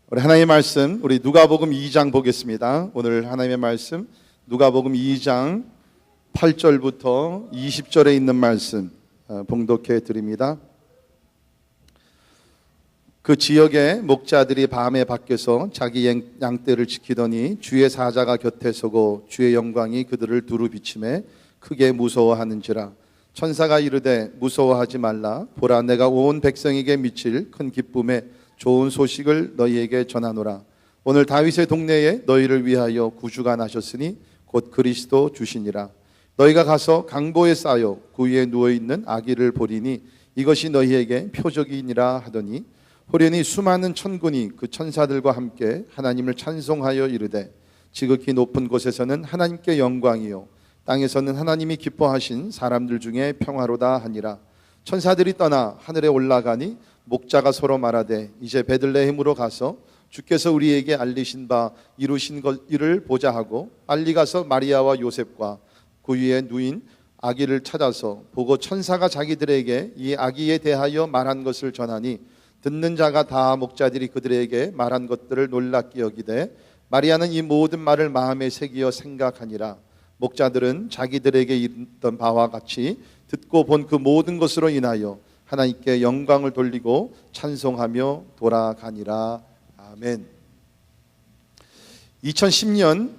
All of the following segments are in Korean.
우리 하나님의 말씀, 우리 누가복음 2장 보겠습니다. 오늘 하나님의 말씀 누가복음 2장 8절부터 20절에 있는 말씀 봉독해 드립니다. 그 지역의 목자들이 밤에 밖에서 자기 양떼를 지키더니 주의 사자가 곁에 서고 주의 영광이 그들을 두루 비치매 크게 무서워하는지라. 천사가 이르되 무서워하지 말라. 보라, 내가 온 백성에게 미칠 큰 기쁨에 좋은 소식을 너희에게 전하노라. 오늘 다윗의 동네에 너희를 위하여 구주가 나셨으니 곧 그리스도 주시니라. 너희가 가서 강보에 쌓여 그 위에 누워있는 아기를 보리니 이것이 너희에게 표적이니라 하더니 호련히 수많은 천군이 그 천사들과 함께 하나님을 찬송하여 이르되 지극히 높은 곳에서는 하나님께 영광이요 땅에서는 하나님이 기뻐하신 사람들 중에 평화로다 하니라. 천사들이 떠나 하늘에 올라가니 목자가 서로 말하되 이제 베들레헴으로 가서 주께서 우리에게 알리신 바 이루신 일을 보자 하고 빨리 가서 마리아와 요셉과 그 위에 누인 아기를 찾아서 보고 천사가 자기들에게 이 아기에 대하여 말한 것을 전하니 듣는 자가 다 목자들이 그들에게 말한 것들을 놀랍게 여기되 마리아는 이 모든 말을 마음에 새기어 생각하니라. 목자들은 자기들에게 이르던 바와 같이 듣고 본 그 모든 것으로 인하여 하나님께 영광을 돌리고 찬송하며 돌아가니라. 아멘. 2010년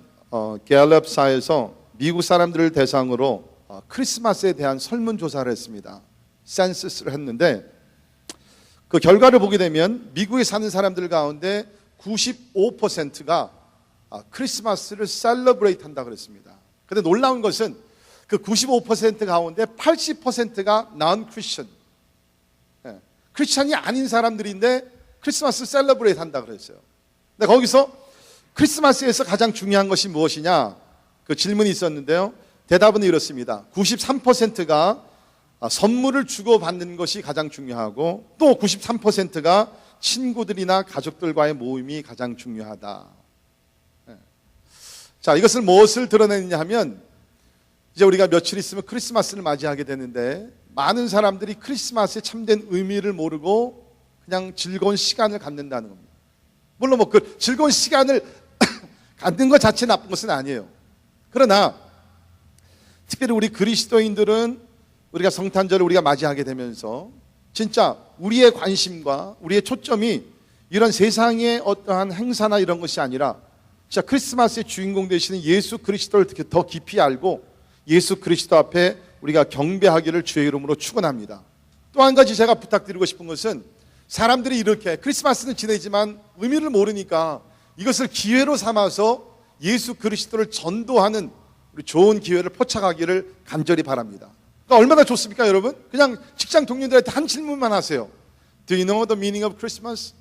갤럽사에서 미국 사람들을 대상으로 크리스마스에 대한 설문조사를 했습니다. 센서스를 했는데 그 결과를 보게 되면 미국에 사는 사람들 가운데 95%가 크리스마스를 셀러브레이트 한다고 그랬습니다. 그런데 놀라운 것은 그 95% 가운데 80%가 non 크리스천, 크리스천이 아닌 사람들인데 크리스마스 셀러브레이트 한다고 그랬어요. 근데 거기서 크리스마스에서 가장 중요한 것이 무엇이냐 그 질문이 있었는데요. 대답은 이렇습니다. 93%가 선물을 주고받는 것이 가장 중요하고 또 93%가 친구들이나 가족들과의 모임이 가장 중요하다. 자, 이것을 무엇을 드러내느냐 하면 이제 우리가 며칠 있으면 크리스마스를 맞이하게 되는데 많은 사람들이 크리스마스의 참된 의미를 모르고 그냥 즐거운 시간을 갖는다는 겁니다. 물론 그 즐거운 시간을 갖는 것 자체 나쁜 것은 아니에요. 그러나 특별히 우리 그리스도인들은 우리가 성탄절을 우리가 맞이하게 되면서 진짜 우리의 관심과 우리의 초점이 이런 세상의 어떠한 행사나 이런 것이 아니라 진짜 크리스마스의 주인공 되시는 예수 그리스도를 더 깊이 알고 예수 그리스도 앞에 우리가 경배하기를 주의 이름으로 축원합니다. 또 한 가지 제가 부탁드리고 싶은 것은 사람들이 이렇게 크리스마스는 지내지만 의미를 모르니까 이것을 기회로 삼아서 예수 그리스도를 전도하는 우리 좋은 기회를 포착하기를 간절히 바랍니다. 그러니까 얼마나 좋습니까, 여러분? 그냥 직장 동료들한테 한 질문만 하세요. Do you know the meaning of Christmas?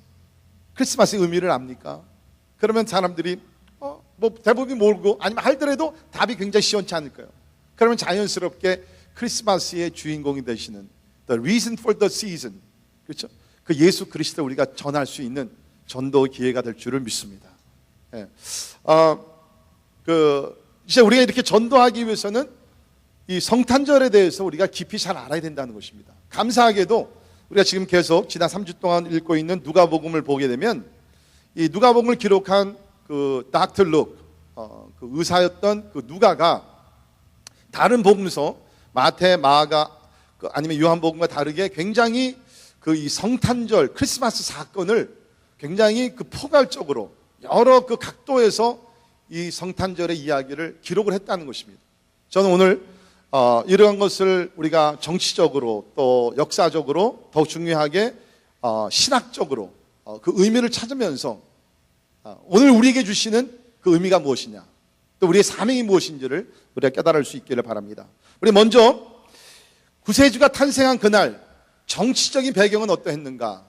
크리스마스의 의미를 압니까? 그러면 사람들이 뭐 대부분이 모르고 아니면 알더라도 답이 굉장히 시원치 않을 거예요. 그러면 자연스럽게 크리스마스의 주인공이 되시는 the reason for the season, 그렇죠? 그 예수 그리스도를 우리가 전할 수 있는 전도 기회가 될 줄을 믿습니다. 예. 이제 우리가 이렇게 전도하기 위해서는 이 성탄절에 대해서 우리가 깊이 잘 알아야 된다는 것입니다. 감사하게도 우리가 지금 계속 지난 3주 동안 읽고 있는 누가복음을 보게 되면 이 누가복음을 기록한 그 닥터 룩, 그 의사였던 그 누가가 다른 복음서 마태, 마가 아니면 요한복음과 다르게 굉장히 그 이 성탄절 크리스마스 사건을 굉장히 그 포괄적으로 여러 그 각도에서 이 성탄절의 이야기를 기록을 했다는 것입니다. 저는 오늘 이러한 것을 우리가 정치적으로 또 역사적으로 더 중요하게 신학적으로 그 의미를 찾으면서 오늘 우리에게 주시는 그 의미가 무엇이냐 또 우리의 사명이 무엇인지를 우리가 깨달을 수 있기를 바랍니다. 우리 먼저 구세주가 탄생한 그날 정치적인 배경은 어떠했는가.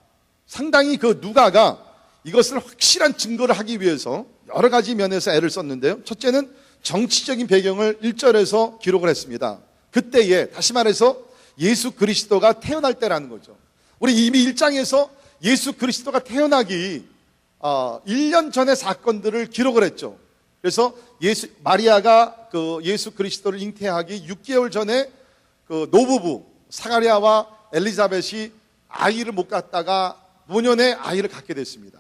상당히 그 누가가 이것을 확실한 증거를 하기 위해서 여러 가지 면에서 애를 썼는데요. 첫째는 정치적인 배경을 1절에서 기록을 했습니다. 그때에 다시 말해서 예수 그리스도가 태어날 때라는 거죠. 우리 이미 1장에서 예수 그리스도가 태어나기 1년 전의 사건들을 기록을 했죠. 그래서 마리아가 그 예수 그리스도를 잉태하기 6개월 전에 그 노부부 사가랴와 엘리자벳이 아이를 못 갖다가 노년에 아이를 갖게 됐습니다.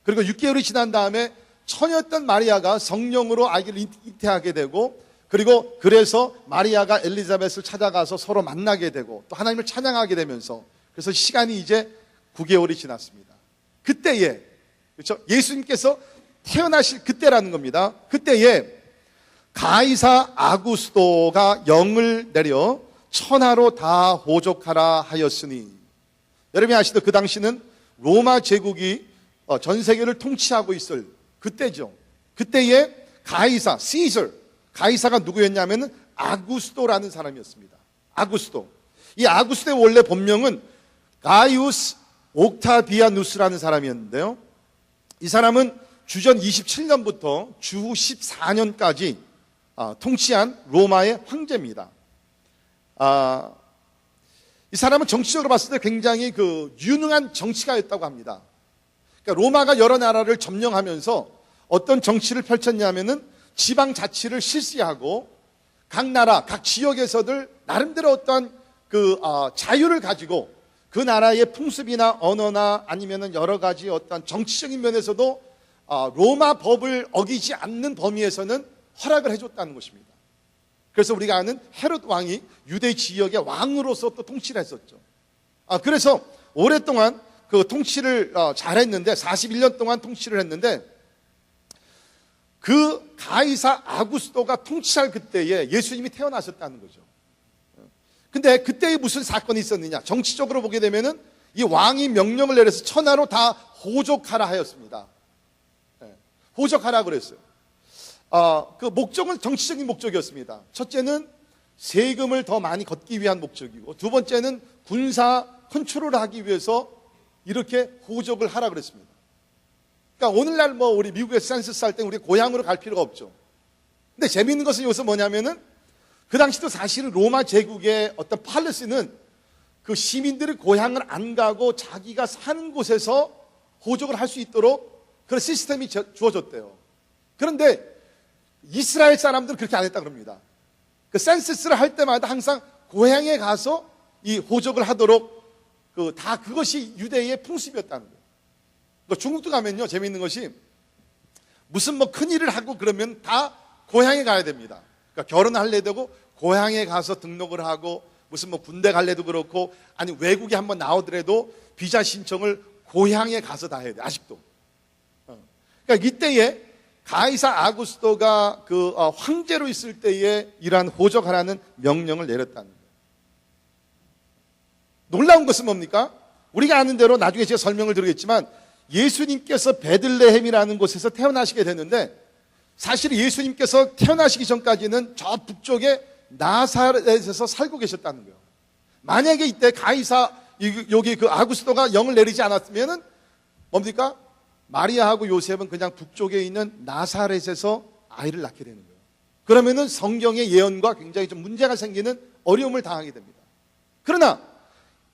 그리고 6개월이 지난 다음에 처녀였던 마리아가 성령으로 아기를 잉태하게 되고, 그리고 그래서 마리아가 엘리자벳을 찾아가서 서로 만나게 되고 또 하나님을 찬양하게 되면서, 그래서 시간이 이제 9개월이 지났습니다. 그때에, 그렇죠? 예수님께서 태어나실 그때라는 겁니다. 그때에 가이사 아구스도가 영을 내려 천하로 다 호족하라 하였으니, 여러분이 아시죠? 그 당시는 로마 제국이 전 세계를 통치하고 있을 그때죠. 그때에 가이사, 시저, 가이사가 누구였냐면 아구스도라는 사람이었습니다. 아구스도. 이 아구스도의 원래 본명은 가이우스 옥타비아누스라는 사람이었는데요. 이 사람은 주전 27년부터 주 14년까지 통치한 로마의 황제입니다. 이 사람은 정치적으로 봤을 때 굉장히 유능한 정치가였다고 합니다. 그러니까 로마가 여러 나라를 점령하면서 어떤 정치를 펼쳤냐면은 지방 자치를 실시하고 각 나라, 각 지역에서들 나름대로 어떤 자유를 가지고 그 나라의 풍습이나 언어나 아니면은 여러 가지 어떤 정치적인 면에서도 로마 법을 어기지 않는 범위에서는 허락을 해줬다는 것입니다. 그래서 우리가 아는 헤롯 왕이 유대 지역의 왕으로서 또 통치를 했었죠. 그래서 오랫동안 그 통치를 잘했는데 41년 동안 통치를 했는데, 그 가이사 아구스도가 통치할 그때에 예수님이 태어나셨다는 거죠. 근데 그때에 무슨 사건이 있었느냐? 정치적으로 보게 되면은 이 왕이 명령을 내려서 천하로 다 호족하라 하였습니다. 호족하라 그랬어요. 그 목적은 정치적인 목적이었습니다. 첫째는 세금을 더 많이 걷기 위한 목적이고, 두 번째는 군사 컨트롤을 하기 위해서 이렇게 호족을 하라 그랬습니다. 그러니까 오늘날 우리 미국에 센서스 할 때 우리 고향으로 갈 필요가 없죠. 근데 재미있는 것은 여기서 뭐냐면은 그 당시도 사실은 로마 제국의 어떤 팔레스는 그 시민들의 고향을 안 가고 자기가 사는 곳에서 호족을 할 수 있도록 그런 시스템이 주어졌대요. 그런데 이스라엘 사람들은 그렇게 안 했다 그럽니다. 그 센서스를 할 때마다 항상 고향에 가서 이 호족을 하도록 다 그것이 유대의 풍습이었다는 거예요. 중국도 가면요, 재미있는 것이 무슨 큰일을 하고 그러면 다 고향에 가야 됩니다. 그러니까 결혼할래 되고 고향에 가서 등록을 하고, 무슨 군대 갈래도 그렇고, 아니 외국에 한번 나오더라도 비자 신청을 고향에 가서 다 해야 돼, 아직도. 그러니까 이때에 가이사 아구스도가 황제로 있을 때에 이러한 호족하라는 명령을 내렸다는 거예요. 놀라운 것은 뭡니까? 우리가 아는 대로 나중에 제가 설명을 드리겠지만 예수님께서 베들레헴이라는 곳에서 태어나시게 됐는데, 사실 예수님께서 태어나시기 전까지는 저 북쪽에 나사렛에서 살고 계셨다는 거예요. 만약에 이때 가이사 여기 아구스도가 영을 내리지 않았으면은 뭡니까? 마리아하고 요셉은 그냥 북쪽에 있는 나사렛에서 아이를 낳게 되는 거예요. 그러면은 성경의 예언과 굉장히 좀 문제가 생기는 어려움을 당하게 됩니다. 그러나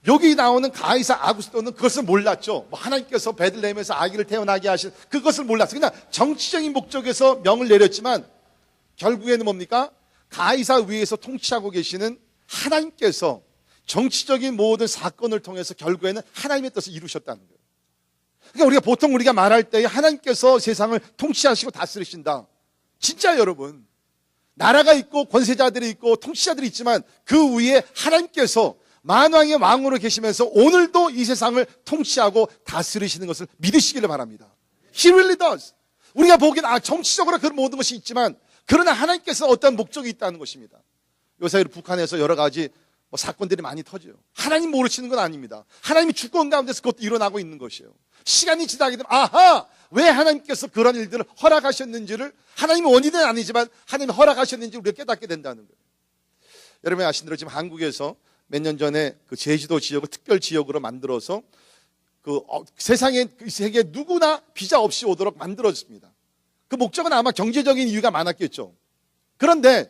여기 나오는 가이사 아구스도는 그것을 몰랐죠. 하나님께서 베들레헴에서 아기를 태어나게 하신 그것을 몰랐어요. 그냥 정치적인 목적에서 명을 내렸지만 결국에는 뭡니까? 가이사 위에서 통치하고 계시는 하나님께서 정치적인 모든 사건을 통해서 결국에는 하나님의 뜻을 이루셨다는 거예요. 그러니까 우리가 보통 말할 때 하나님께서 세상을 통치하시고 다스리신다. 진짜 여러분, 나라가 있고 권세자들이 있고 통치자들이 있지만 그 위에 하나님께서 만왕의 왕으로 계시면서 오늘도 이 세상을 통치하고 다스리시는 것을 믿으시기를 바랍니다. He really does. 우리가 보기엔 정치적으로 그런 모든 것이 있지만, 그러나 하나님께서 어떤 목적이 있다는 것입니다. 요새 북한에서 여러 가지 사건들이 많이 터져요. 하나님 모르시는 건 아닙니다. 하나님이 주권 가운데서 그것도 일어나고 있는 것이에요. 시간이 지나게 되면 왜 하나님께서 그런 일들을 허락하셨는지를, 하나님의 원인은 아니지만 하나님이 허락하셨는지 우리가 깨닫게 된다는 거예요. 여러분이 아시는 대로 지금 한국에서 몇 년 전에 제주도 지역을 특별 지역으로 만들어서 세상에 세계 누구나 비자 없이 오도록 만들어졌습니다. 그 목적은 아마 경제적인 이유가 많았겠죠. 그런데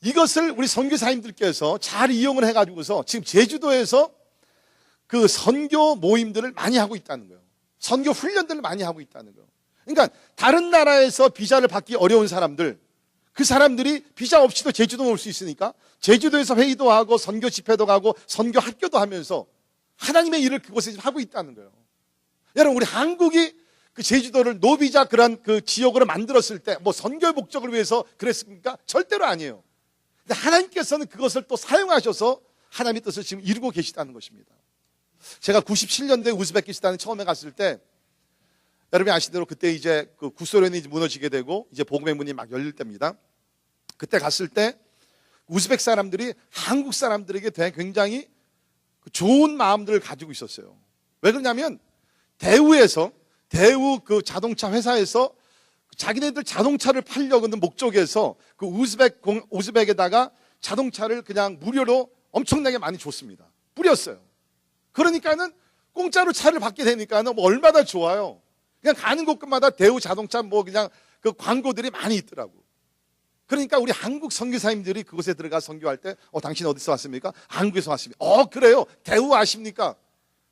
이것을 우리 선교사님들께서 잘 이용을 해가지고서 지금 제주도에서 선교 모임들을 많이 하고 있다는 거예요. 선교 훈련들을 많이 하고 있다는 거예요. 그러니까 다른 나라에서 비자를 받기 어려운 사람들, 그 사람들이 비자 없이도 제주도 올 수 있으니까 제주도에서 회의도 하고 선교 집회도 가고 선교 학교도 하면서 하나님의 일을 그곳에 하고 있다는 거예요. 여러분, 우리 한국이 그 제주도를 노비자 그런 그 지역으로 만들었을 때 뭐 선교의 목적을 위해서 그랬습니까? 절대로 아니에요. 근데 하나님께서는 그것을 또 사용하셔서 하나님의 뜻을 지금 이루고 계시다는 것입니다. 제가 97년도에 우즈베키스탄에 처음에 갔을 때 여러분이 아시는 대로 그때 이제 그 구소련이 무너지게 되고 이제 복음의 문이 막 열릴 때입니다. 그때 갔을 때 우즈벡 사람들이 한국 사람들에게 굉장히 좋은 마음들을 가지고 있었어요. 왜 그러냐면 대우 그 자동차 회사에서 자기네들 자동차를 팔려고 하는 목적에서 그 우즈벡에다가 자동차를 그냥 무료로 엄청나게 많이 줬습니다. 뿌렸어요. 그러니까는 공짜로 차를 받게 되니까는 뭐 얼마나 좋아요. 그냥 가는 곳마다 대우 자동차 뭐 그냥 그 광고들이 많이 있더라고. 그러니까 우리 한국 선교사님들이 그곳에 들어가 선교할 때 당신 어디서 왔습니까? 한국에서 왔습니다. 그래요? 대우 아십니까?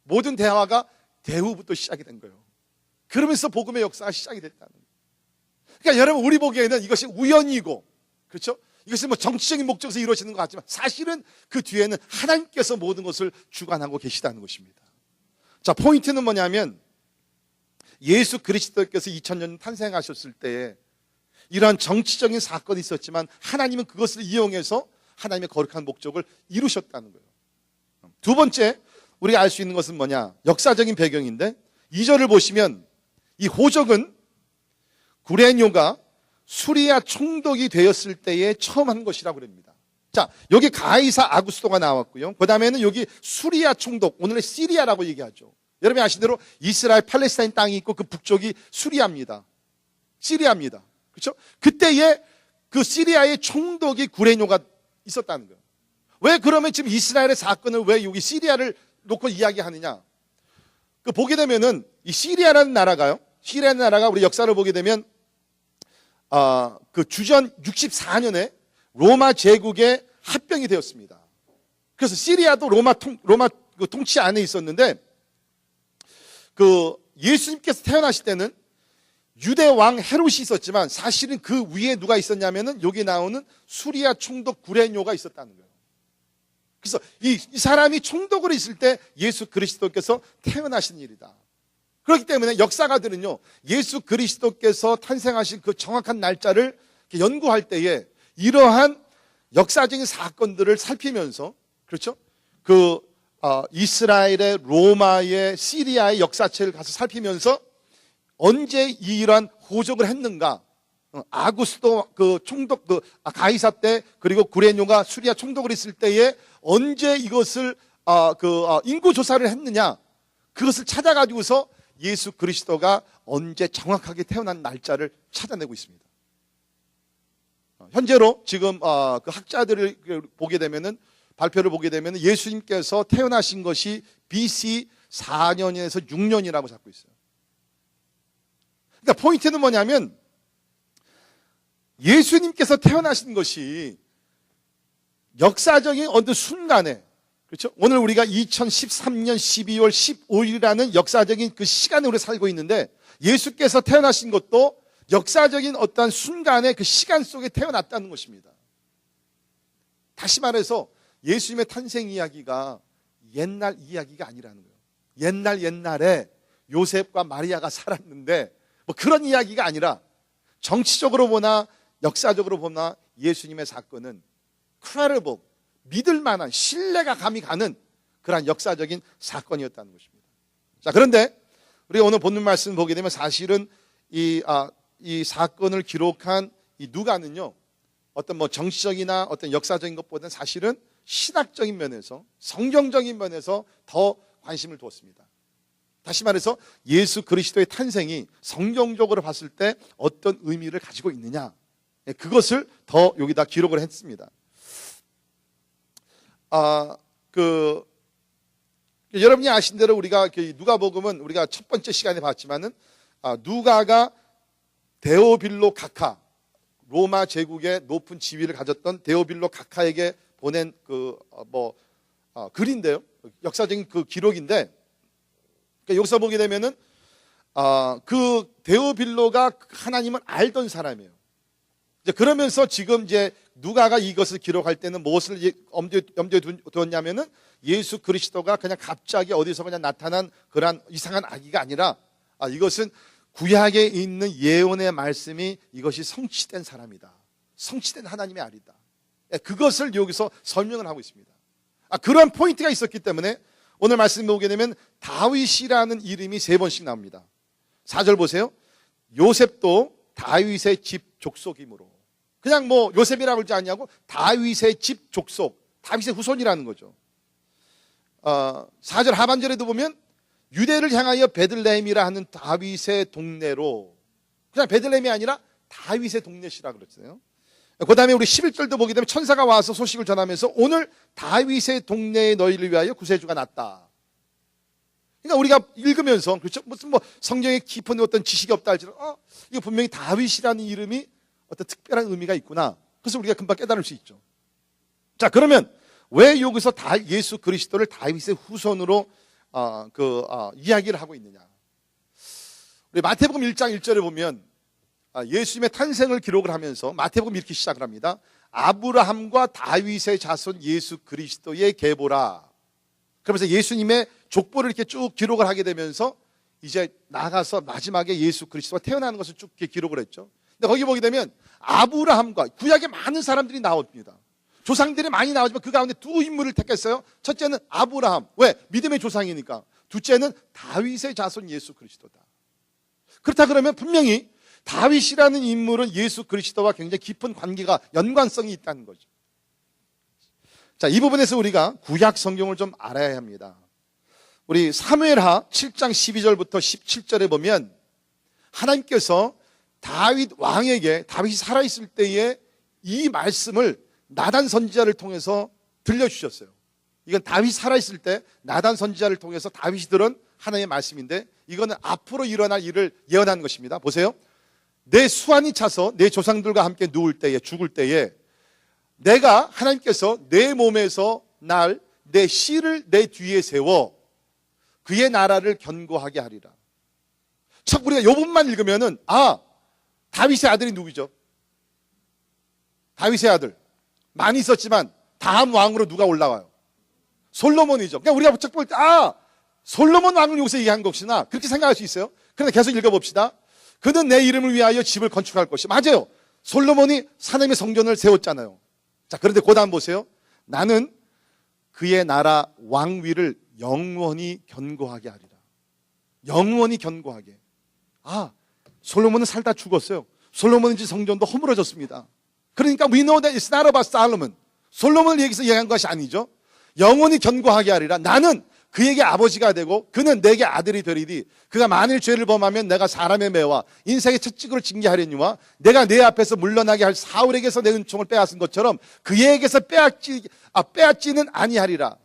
모든 대화가 대우부터 시작이 된 거예요. 그러면서 복음의 역사가 시작이 됐다는 거예요. 그러니까 여러분 우리 보기에는 이것이 우연이고 그렇죠? 이것이 뭐 정치적인 목적에서 이루어지는 것 같지만 사실은 그 뒤에는 하나님께서 모든 것을 주관하고 계시다는 것입니다. 자, 포인트는 뭐냐면 예수 그리스도께서 2000년 탄생하셨을 때에 이러한 정치적인 사건이 있었지만 하나님은 그것을 이용해서 하나님의 거룩한 목적을 이루셨다는 거예요. 두 번째 우리가 알 수 있는 것은 뭐냐? 역사적인 배경인데 2절을 보시면 이 호적은 구레뇨가 수리아 총독이 되었을 때에 처음 한 것이라고 그럽니다. 자, 여기 가이사 아구스토가 나왔고요. 그 다음에는 여기 수리아 총독, 오늘의 시리아라고 얘기하죠. 여러분이 아시는 대로 이스라엘 팔레스타인 땅이 있고 그 북쪽이 수리아입니다. 시리아입니다. 그렇죠? 그때에 그 시리아의 총독이 구레뇨가 있었다는 거예요. 왜 그러면 지금 이스라엘의 사건을 왜 여기 시리아를 놓고 이야기하느냐? 그 보게 되면은 이 시리아라는 나라가요. 시리아라는 나라가 우리 역사를 보게 되면 그 주전 64년에 로마 제국의 합병이 되었습니다. 그래서 시리아도 로마 그 통치 안에 있었는데 그 예수님께서 태어나실 때는 유대 왕 헤롯이 있었지만 사실은 그 위에 누가 있었냐면은 여기 나오는 수리아 총독 구레뇨가 있었다는 거예요. 그래서 이 사람이 총독으로 있을 때 예수 그리스도께서 태어나신 일이다. 그렇기 때문에 역사가들은요, 예수 그리스도께서 탄생하신 그 정확한 날짜를 연구할 때에 이러한 역사적인 사건들을 살피면서, 그렇죠? 이스라엘의, 로마의, 시리아의 역사책을 가서 살피면서 언제 이러한 호적을 했는가? 아구스도 그 총독, 가이사 때, 그리고 구레뇨가 수리아 총독을 있을 때에 언제 이것을, 인구조사를 했느냐? 그것을 찾아가지고서 예수 그리스도가 언제 정확하게 태어난 날짜를 찾아내고 있습니다. 현재로 지금 그 학자들을 보게 되면은 발표를 보게 되면은 예수님께서 태어나신 것이 BC 4년에서 6년이라고 잡고 있어요. 그러니까 포인트는 뭐냐면 예수님께서 태어나신 것이 역사적인 어느 순간에, 그렇죠? 오늘 우리가 2013년 12월 15일이라는 역사적인 그 시간에 우리 살고 있는데 예수께서 태어나신 것도 역사적인 어떤 순간의 그 시간 속에 태어났다는 것입니다. 다시 말해서 예수님의 탄생 이야기가 옛날 이야기가 아니라는 거예요. 옛날에 요셉과 마리아가 살았는데 뭐 그런 이야기가 아니라 정치적으로 보나 역사적으로 보나 예수님의 사건은 credible, 믿을 만한, 신뢰가 감이 가는 그러한 역사적인 사건이었다는 것입니다. 자, 그런데 우리가 오늘 본문 말씀을 보게 되면 사실은 이 사건을 기록한 이 누가는요, 어떤 뭐 정치적이나 어떤 역사적인 것보다는 사실은 신학적인 면에서, 성경적인 면에서 더 관심을 두었습니다. 다시 말해서 예수 그리스도의 탄생이 성경적으로 봤을 때 어떤 의미를 가지고 있느냐, 그것을 더 여기다 기록을 했습니다. 여러분이 아신 대로 우리가 누가복음은 우리가 첫 번째 시간에 봤지만은 누가가 데오빌로 각하, 로마 제국의 높은 지위를 가졌던 데오빌로 각하에게 보낸 글인데요. 역사적인 그 기록인데, 그러니까 여기서 보게 되면은 그 데오빌로가 하나님을 알던 사람이에요. 이제 그러면서 지금 이제 누가가 이것을 기록할 때는 무엇을 염두에 두었냐면은 예수 그리스도가 그냥 갑자기 어디서 그냥 나타난 그러한 이상한 아기가 아니라 이것은 구약에 있는 예언의 말씀이 이것이 성취된 사람이다. 성취된 하나님의 아리다. 그것을 여기서 설명을 하고 있습니다. 그런 포인트가 있었기 때문에 오늘 말씀 보게 되면 다윗이라는 이름이 3번씩 나옵니다. 4절 보세요. 요셉도 다윗의 집 족속이므로. 그냥 뭐 요셉이라고 그러지 않냐고, 다윗의 집 족속, 다윗의 후손이라는 거죠. 4절 하반절에도 보면 유대를 향하여 베들레헴이라 하는 다윗의 동네로, 그냥 베들레헴이 아니라 다윗의 동네시라 그랬어요. 그 다음에 우리 11절도 보게 되면 천사가 와서 소식을 전하면서 오늘 다윗의 동네에 너희를 위하여 구세주가 났다. 그러니까 우리가 읽으면서, 그렇죠? 무슨 뭐 성경에 깊은 어떤 지식이 없다 할지라도 이거 분명히 다윗이라는 이름이 어떤 특별한 의미가 있구나. 그래서 우리가 금방 깨달을 수 있죠. 자, 그러면 왜 여기서 예수 그리스도를 다윗의 후손으로 이야기를 하고 있느냐? 우리 마태복음 1장 1절에 보면 예수님의 탄생을 기록을 하면서 마태복음 이렇게 시작을 합니다. 아브라함과 다윗의 자손 예수 그리스도의 계보라. 그러면서 예수님의 족보를 이렇게 쭉 기록을 하게 되면서 이제 나가서 마지막에 예수 그리스도가 태어나는 것을 쭉 이렇게 기록을 했죠. 근데 거기 보게 되면 아브라함과 구약에 많은 사람들이 나옵니다. 조상들이 많이 나오지만 그 가운데 두 인물을 택했어요. 첫째는 아브라함. 왜? 믿음의 조상이니까. 둘째는 다윗의 자손 예수 그리스도다. 그렇다 그러면 분명히 다윗이라는 인물은 예수 그리스도와 굉장히 깊은 관계가, 연관성이 있다는 거죠. 자, 이 부분에서 우리가 구약 성경을 좀 알아야 합니다. 우리 사무엘하 7장 12절부터 17절에 보면 하나님께서 다윗 왕에게, 다윗이 살아있을 때에 이 말씀을 나단 선지자를 통해서 들려주셨어요. 이건 다윗이 살아있을 때 나단 선지자를 통해서 다윗이 들은 하나님의 말씀인데, 이거는 앞으로 일어날 일을 예언하는 것입니다. 보세요. 내 수완이 차서 내 조상들과 함께 누울 때에, 죽을 때에 내가, 하나님께서 내 몸에서 날, 내 씨를 내 뒤에 세워 그의 나라를 견고하게 하리라. 참, 우리가 이 부분만 읽으면은 다윗의 아들이 누구죠? 다윗의 아들 많이 있었지만 다음 왕으로 누가 올라와요? 솔로몬이죠. 그러니까 우리가 책 볼 때 솔로몬 왕을 여기서 얘기한 것이나 그렇게 생각할 수 있어요. 그런데 계속 읽어봅시다. 그는 내 이름을 위하여 집을 건축할 것이. 맞아요. 솔로몬이 하나님의 성전을 세웠잖아요. 자, 그런데 그 다음 보세요. 나는 그의 나라 왕위를 영원히 견고하게 하리라. 영원히 견고하게. 솔로몬은 살다 죽었어요. 솔로몬의 성전도 허물어졌습니다. 그러니까 we know that it's not about Solomon. 솔로몬을 여기서 얘기한 것이 아니죠. 영원히 견고하게 하리라. 나는 그에게 아버지가 되고 그는 내게 아들이 되리니 그가 만일 죄를 범하면 내가 사람의 매와 인생의 채찍으로 징계하려니와 내가 내 앞에서 물러나게 할 사울에게서 내 은총을 빼앗은 것처럼 그에게서 빼앗지는 아니하리라.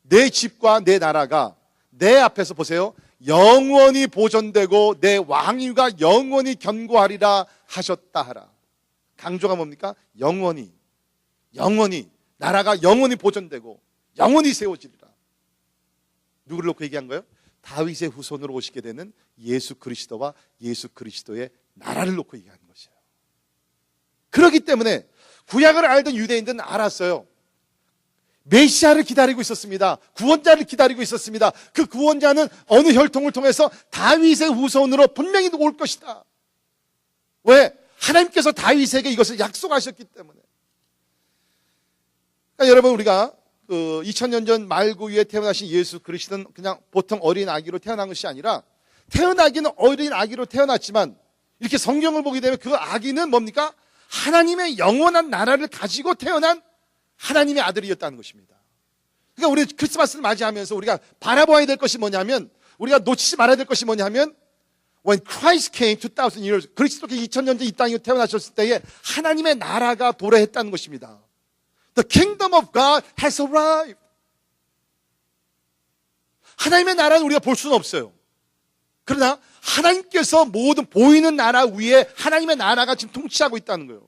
내 집과 내 나라가 내 앞에서, 보세요, 영원히 보존되고 내 왕위가 영원히 견고하리라 하셨다 하라. 강조가 뭡니까? 영원히 나라가 영원히 보존되고 영원히 세워지리라. 누구를 놓고 얘기한 거예요? 다윗의 후손으로 오시게 되는 예수 그리스도와 예수 그리스도의 나라를 놓고 얘기하는 것이에요. 그렇기 때문에 구약을 알던 유대인들은 알았어요. 메시아를 기다리고 있었습니다. 구원자를 기다리고 있었습니다. 그 구원자는 어느 혈통을 통해서 다윗의 후손으로 분명히 올 것이다. 왜? 하나님께서 다윗에게 이것을 약속하셨기 때문에. 그러니까 여러분, 우리가 2000년 전 말구유에 태어나신 예수 그리스도는 그냥 보통 어린 아기로 태어난 것이 아니라, 태어나기는 어린 아기로 태어났지만 이렇게 성경을 보게 되면 그 아기는 뭡니까? 하나님의 영원한 나라를 가지고 태어난 하나님의 아들이었다는 것입니다. 그러니까 우리 크리스마스를 맞이하면서 우리가 바라봐야 될 것이 뭐냐면, 우리가 놓치지 말아야 될 것이 뭐냐면, When Christ came 2000 years, 그리스도께서 2000년 전 이 땅에 태어나셨을 때에 하나님의 나라가 도래했다는 것입니다. The kingdom of God has arrived. 하나님의 나라는 우리가 볼 수는 없어요. 그러나 하나님께서 모든 보이는 나라 위에 하나님의 나라가 지금 통치하고 있다는 거예요.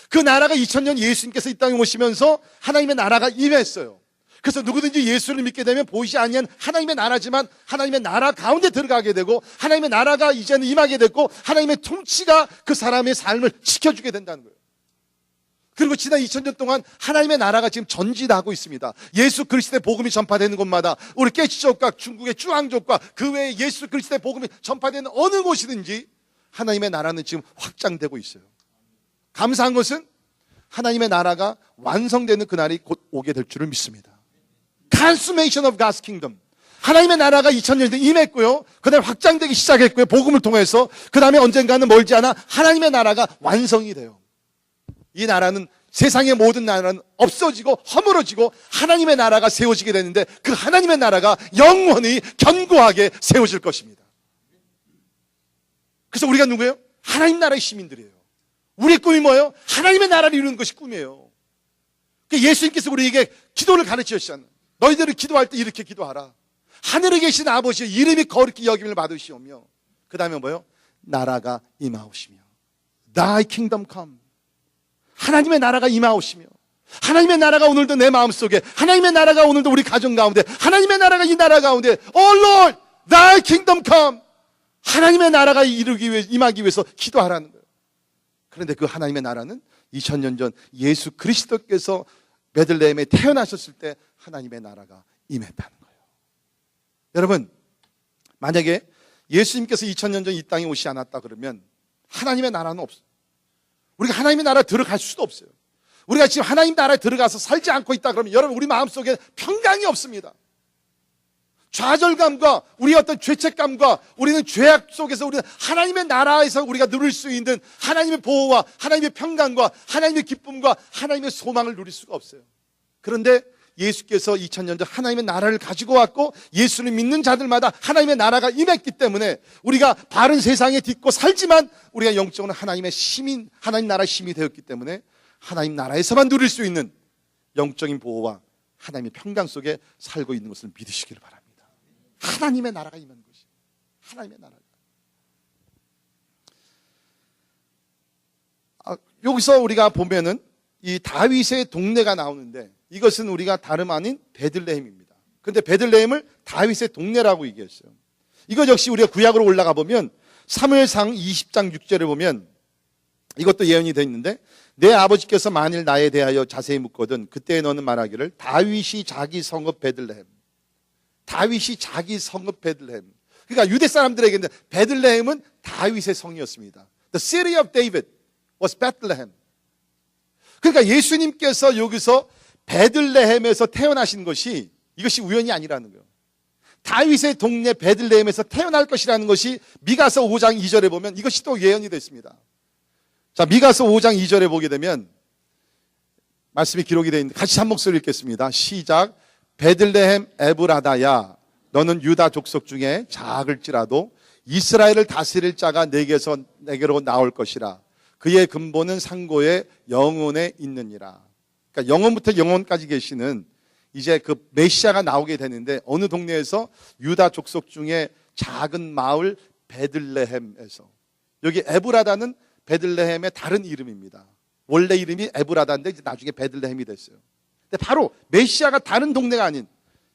그 나라가 2000년 예수님께서 이 땅에 오시면서 하나님의 나라가 임했어요. 그래서 누구든지 예수를 믿게 되면 보이지 않는 하나님의 나라지만 하나님의 나라 가운데 들어가게 되고 하나님의 나라가 이제는 임하게 됐고 하나님의 통치가 그 사람의 삶을 지켜주게 된다는 거예요. 그리고 지난 2000년 동안 하나님의 나라가 지금 전진하고 있습니다. 예수 그리스도의 복음이 전파되는 곳마다, 우리 깨치족과 중국의 쭈앙족과 그 외에 예수 그리스도의 복음이 전파되는 어느 곳이든지 하나님의 나라는 지금 확장되고 있어요. 감사한 것은 하나님의 나라가 완성되는 그날이 곧 오게 될 줄을 믿습니다. Consummation of God's kingdom. 하나님의 나라가 2000년 전에 임했고요. 그다음에 확장되기 시작했고요. 복음을 통해서. 그 다음에 언젠가는 멀지 않아 하나님의 나라가 완성이 돼요. 이 나라는, 세상의 모든 나라는 없어지고 허물어지고 하나님의 나라가 세워지게 되는데, 그 하나님의 나라가 영원히 견고하게 세워질 것입니다. 그래서 우리가 누구예요? 하나님 나라의 시민들이에요. 우리의 꿈이 뭐예요? 하나님의 나라를 이루는 것이 꿈이에요. 예수님께서 우리에게 기도를 가르치셨잖아요. 너희들이 기도할 때 이렇게 기도하라. 하늘에 계신 아버지여, 이름이 거룩히 여김을 받으시오며, 그 다음에 뭐예요? 나라가 임하오시며, Thy kingdom come. 하나님의 나라가 임하오시며, 하나님의 나라가 오늘도 내 마음속에, 하나님의 나라가 오늘도 우리 가정 가운데, 하나님의 나라가 이 나라 가운데, Oh Lord, Thy kingdom come. 하나님의 나라가 임하기 위해서 기도하라는 거예요. 그런데 그 하나님의 나라는 2000년 전 예수 그리스도께서 베들레헴에 태어나셨을 때 하나님의 나라가 임했다는 거예요. 여러분, 만약에 예수님께서 2000년 전 이 땅에 오시지 않았다 그러면 하나님의 나라는 없어요. 우리가 하나님의 나라에 들어갈 수도 없어요. 우리가 지금 하나님 나라에 들어가서 살지 않고 있다 그러면 여러분, 우리 마음속에 평강이 없습니다. 좌절감과 우리의 어떤 죄책감과, 우리는 죄악 속에서 우리는 하나님의 나라에서 우리가 누릴 수 있는 하나님의 보호와 하나님의 평강과 하나님의 기쁨과 하나님의 소망을 누릴 수가 없어요. 그런데 예수께서 2000년 전 하나님의 나라를 가지고 왔고, 예수를 믿는 자들마다 하나님의 나라가 임했기 때문에 우리가 바른 세상에 딛고 살지만 우리가 영적으로 하나님의 시민, 하나님 나라의 시민이 되었기 때문에 하나님 나라에서만 누릴 수 있는 영적인 보호와 하나님의 평강 속에 살고 있는 것을 믿으시기를 바랍니다. 하나님의 나라가 임한 것이, 하나님의 나라가. 여기서 우리가 보면은 이 다윗의 동네가 나오는데, 이것은 우리가 다름 아닌 베들레헴입니다. 그런데 베들레헴을 다윗의 동네라고 얘기했어요. 이것 역시 우리가 구약으로 올라가 보면 사무엘상 20장 6절에 보면 이것도 예언이 되어 있는데, 내 아버지께서 만일 나에 대하여 자세히 묻거든 그때 너는 말하기를 다윗이 자기 성읍 베들레헴, 다윗이 자기 성읍 베들레헴. 그러니까 유대 사람들에게는 베들레헴은 다윗의 성이었습니다. The city of David was Bethlehem. 그러니까 예수님께서 여기서 베들레헴에서 태어나신 것이, 이것이 우연이 아니라는 거예요. 다윗의 동네 베들레헴에서 태어날 것이라는 것이 미가서 5장 2절에 보면 이것이 또 예언이 됐습니다. 자, 미가서 5장 2절에 보게 되면 말씀이 기록이 되어 있는데, 같이 한 목소리 읽겠습니다. 시작. 베들레헴 에브라다야, 너는 유다 족속 중에 작을지라도 이스라엘을 다스릴 자가 내게로 나올 것이라. 그의 근본은 상고의 영혼에 있느니라. 그러니까 영혼부터 영혼까지 계시는 이제 그 메시아가 나오게 되는데, 어느 동네에서? 유다 족속 중에 작은 마을 베들레헴에서. 여기 에브라다는 베들레헴의 다른 이름입니다. 원래 이름이 에브라다인데 이제 나중에 베들레헴이 됐어요. 근데 바로 메시아가 다른 동네가 아닌,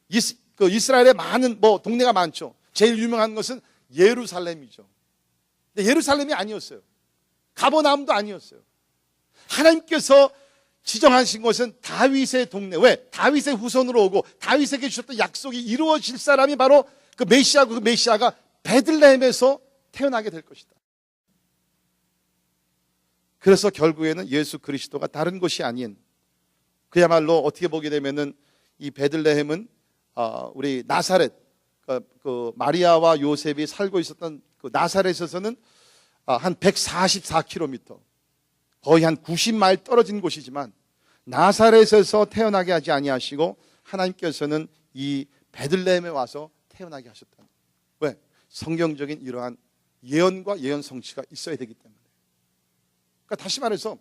이스라엘에 많은 동네가 많죠. 제일 유명한 것은 예루살렘이죠. 근데 예루살렘이 아니었어요. 가버나움도 아니었어요. 하나님께서 지정하신 것은 다윗의 동네. 왜? 다윗의 후손으로 오고 다윗에게 주셨던 약속이 이루어질 사람이 바로 그 메시아고, 그 메시아가 베들레헴에서 태어나게 될 것이다. 그래서 결국에는 예수 그리스도가 다른 것이 아닌, 그야말로 어떻게 보게 되면은 이 베들레헴은 우리 나사렛, 그 마리아와 요셉이 살고 있었던 그 나사렛에서는 한 144km, 거의 한 90마일 떨어진 곳이지만 나사렛에서 태어나게 하지 아니하시고 하나님께서는 이 베들레헴에 와서 태어나게 하셨다. 왜? 성경적인 이러한 예언과 예언 성취가 있어야 되기 때문에. 그러니까 다시 말해서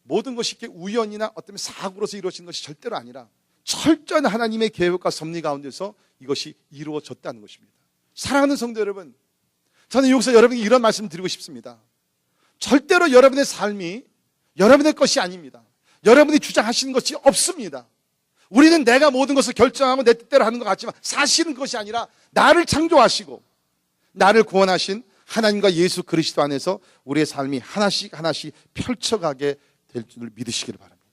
모든 것이 이렇게 우연이나 어떤 사고로서 이루어진 것이 절대로 아니라 철저한 하나님의 계획과 섭리 가운데서 이것이 이루어졌다는 것입니다. 사랑하는 성도 여러분, 저는 여기서 여러분에게 이런 말씀 드리고 싶습니다. 절대로 여러분의 삶이 여러분의 것이 아닙니다. 여러분이 주장하시는 것이 없습니다. 우리는 내가 모든 것을 결정하고 내 뜻대로 하는 것 같지만 사실은 그것이 아니라 나를 창조하시고 나를 구원하신 하나님과 예수 그리스도 안에서 우리의 삶이 하나씩 하나씩 펼쳐가게 될 줄 믿으시기를 바랍니다.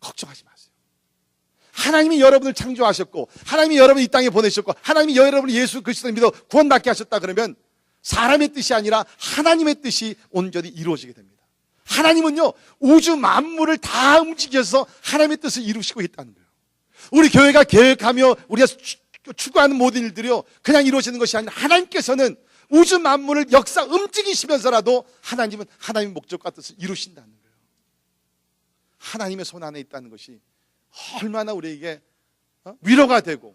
걱정하지 마세요. 하나님이 여러분을 창조하셨고 하나님이 여러분을 이 땅에 보내셨고 하나님이 여러분을 예수 그리스도를 믿어 구원받게 하셨다 그러면 사람의 뜻이 아니라 하나님의 뜻이 온전히 이루어지게 됩니다. 하나님은요 우주 만물을 다 움직여서 하나님의 뜻을 이루시고 있다는 거예요. 우리 교회가 계획하며 우리가 추구하는 모든 일들이요 그냥 이루어지는 것이 아니라 하나님께서는 우주 만물을 역사 움직이시면서라도 하나님은 하나님의 목적과 뜻을 이루신다는 거예요. 하나님의 손 안에 있다는 것이 얼마나 우리에게 위로가 되고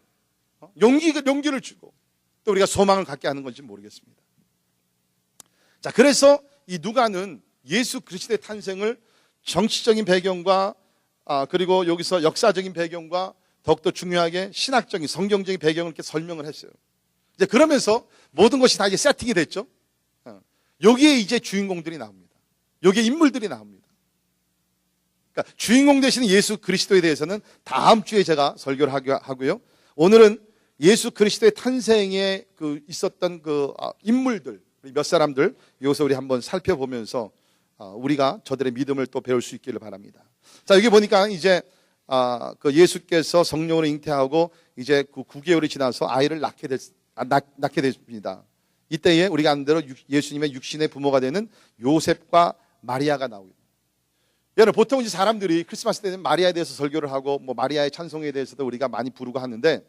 용기를 주고 또 우리가 소망을 갖게 하는 건지 모르겠습니다. 자, 그래서 이 누가는 예수 그리스도의 탄생을 정치적인 배경과 그리고 여기서 역사적인 배경과 더욱더 중요하게 신학적인 성경적인 배경을 이렇게 설명을 했어요. 이제 그러면서 모든 것이 다 이제 세팅이 됐죠. 여기에 이제 주인공들이 나옵니다. 여기에 인물들이 나옵니다. 그러니까 주인공 되시는 예수 그리스도에 대해서는 다음 주에 제가 설교를 하고요. 오늘은 예수 그리스도의 탄생에 있었던 인물들 몇 사람들 여기서 우리 한번 살펴보면서 우리가 저들의 믿음을 또 배울 수 있기를 바랍니다. 자, 여기 보니까 이제 예수께서 성령으로 잉태하고 이제 9개월이 지나서 아이를 낳게 됐습니다. 이때에 우리가 아는 대로 예수님의 육신의 부모가 되는 요셉과 마리아가 나오고, 여러분 보통 이제 사람들이 크리스마스 때는 마리아에 대해서 설교를 하고 뭐 마리아의 찬송에 대해서도 우리가 많이 부르고 하는데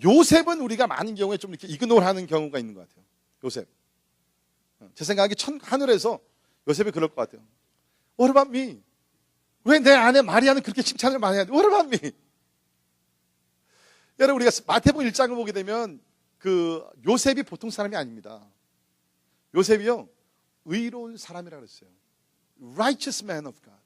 요셉은 우리가 많은 경우에 좀 이렇게 이그노르하는 경우가 있는 것 같아요. 요셉. 제 생각에 하늘에서 요셉이 그럴 것 같아요. What about me? 왜 내 아내 마리아는 그렇게 칭찬을 많이 하는데 What about me? 여러분 우리가 마태복음 1장을 보게 되면 요셉이 보통 사람이 아닙니다. 요셉이요 의로운 사람이라고 했어요. Righteous man of God.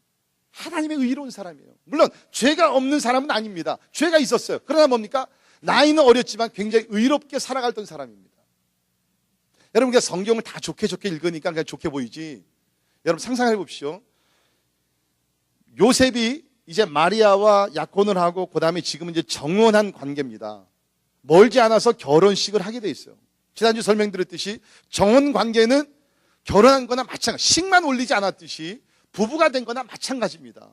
하나님의 의로운 사람이에요. 물론 죄가 없는 사람은 아닙니다. 죄가 있었어요. 그러나 뭡니까? 나이는 어렸지만 굉장히 의롭게 살아갔던 사람입니다. 여러분 우리가 성경을 다 좋게 읽으니까 그냥 좋게 보이지. 여러분 상상해 보십시오. 요셉이 이제 마리아와 약혼을 하고 그 다음에 지금은 이제 정혼한 관계입니다. 멀지 않아서 결혼식을 하게 돼 있어요. 지난주 설명드렸듯이 정혼 관계는 결혼한 거나 마찬가지, 식만 올리지 않았듯이 부부가 된 거나 마찬가지입니다.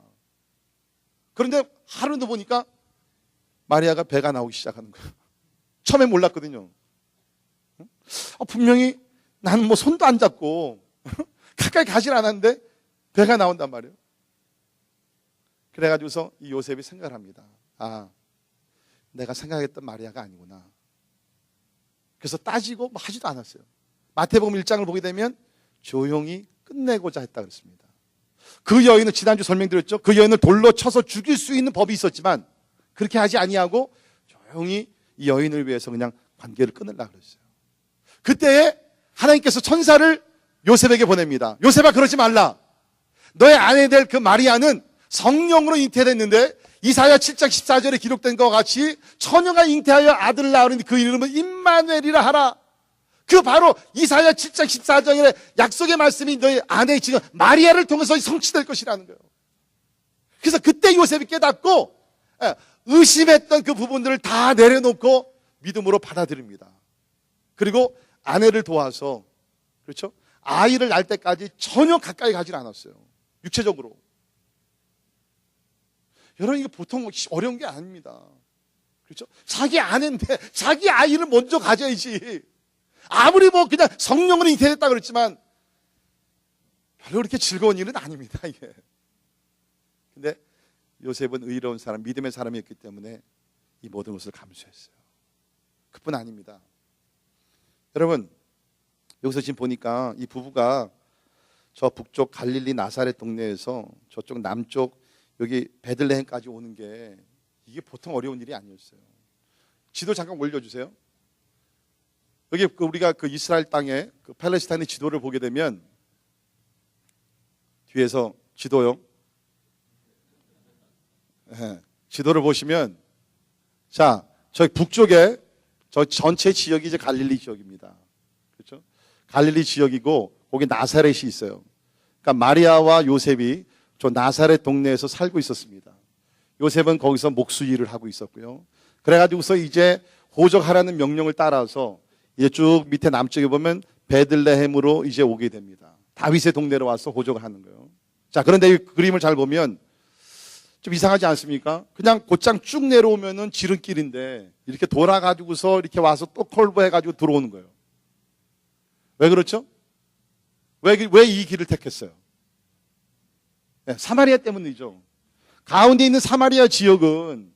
그런데 하루도 보니까 마리아가 배가 나오기 시작하는 거예요. 처음에 몰랐거든요. 분명히 나는 뭐 손도 안 잡고 가까이 가질 않았는데 배가 나온단 말이에요. 그래가지고서 이 요셉이 생각을 합니다. 내가 생각했던 마리아가 아니구나. 그래서 따지고 뭐 하지도 않았어요. 마태복음 1장을 보게 되면 조용히 끝내고자 했다 그랬습니다. 그 여인은 지난주 설명드렸죠. 그 여인을 돌로 쳐서 죽일 수 있는 법이 있었지만 그렇게 하지 아니하고 조용히 이 여인을 위해서 그냥 관계를 끊으려고 그랬어요. 그때에 하나님께서 천사를 요셉에게 보냅니다. 요셉아 그러지 말라. 너의 아내 될 그 마리아는 성령으로 잉태됐는데 이사야 7장 14절에 기록된 것과 같이 처녀가 잉태하여 아들을 낳으니 그 이름은 임마누엘이라 하라. 그 바로 이사야 7장 14절의 약속의 말씀이 너희 아내 지금 마리아를 통해서 성취될 것이라는 거예요. 그래서 그때 요셉이 깨닫고 의심했던 그 부분들을 다 내려놓고 믿음으로 받아들입니다. 그리고 아내를 도와서 그렇죠? 아이를 낳을 때까지 전혀 가까이 가질 않았어요. 육체적으로. 여러분 이게 보통 어려운 게 아닙니다. 그렇죠? 자기 아내인데 자기 아이를 먼저 가져야지. 아무리 뭐 그냥 성령으로 잉태됐다 그랬지만 별로 그렇게 즐거운 일은 아닙니다, 이게. 근데 요셉은 의로운 사람, 믿음의 사람이었기 때문에 이 모든 것을 감수했어요. 그뿐 아닙니다. 여러분, 여기서 지금 보니까 이 부부가 저 북쪽 갈릴리 나사렛 동네에서 저쪽 남쪽 여기 베들레헴까지 오는 게 이게 보통 어려운 일이 아니었어요. 지도 잠깐 올려주세요. 여기 우리가 이스라엘 땅에 팔레스타인의 지도를 보게 되면 뒤에서 지도요. 네, 지도를 보시면 자, 저기 북쪽에 저 전체 지역이 이제 갈릴리 지역입니다. 그렇죠? 갈릴리 지역이고 거기 나사렛이 있어요. 그러니까 마리아와 요셉이 저 나사렛 동네에서 살고 있었습니다. 요셉은 거기서 목수 일을 하고 있었고요. 그래가지고서 이제 호적하라는 명령을 따라서 이제 쭉 밑에 남쪽에 보면 베들레헴으로 이제 오게 됩니다. 다윗의 동네로 와서 호적을 하는 거예요. 자, 그런데 이 그림을 잘 보면 좀 이상하지 않습니까? 그냥 곧장 쭉 내려오면은 지름길인데 이렇게 돌아가지고서 이렇게 와서 또 컬브해가지고 들어오는 거예요. 왜 그렇죠? 왜 이 길을 택했어요? 네, 사마리아 때문이죠. 가운데 있는 사마리아 지역은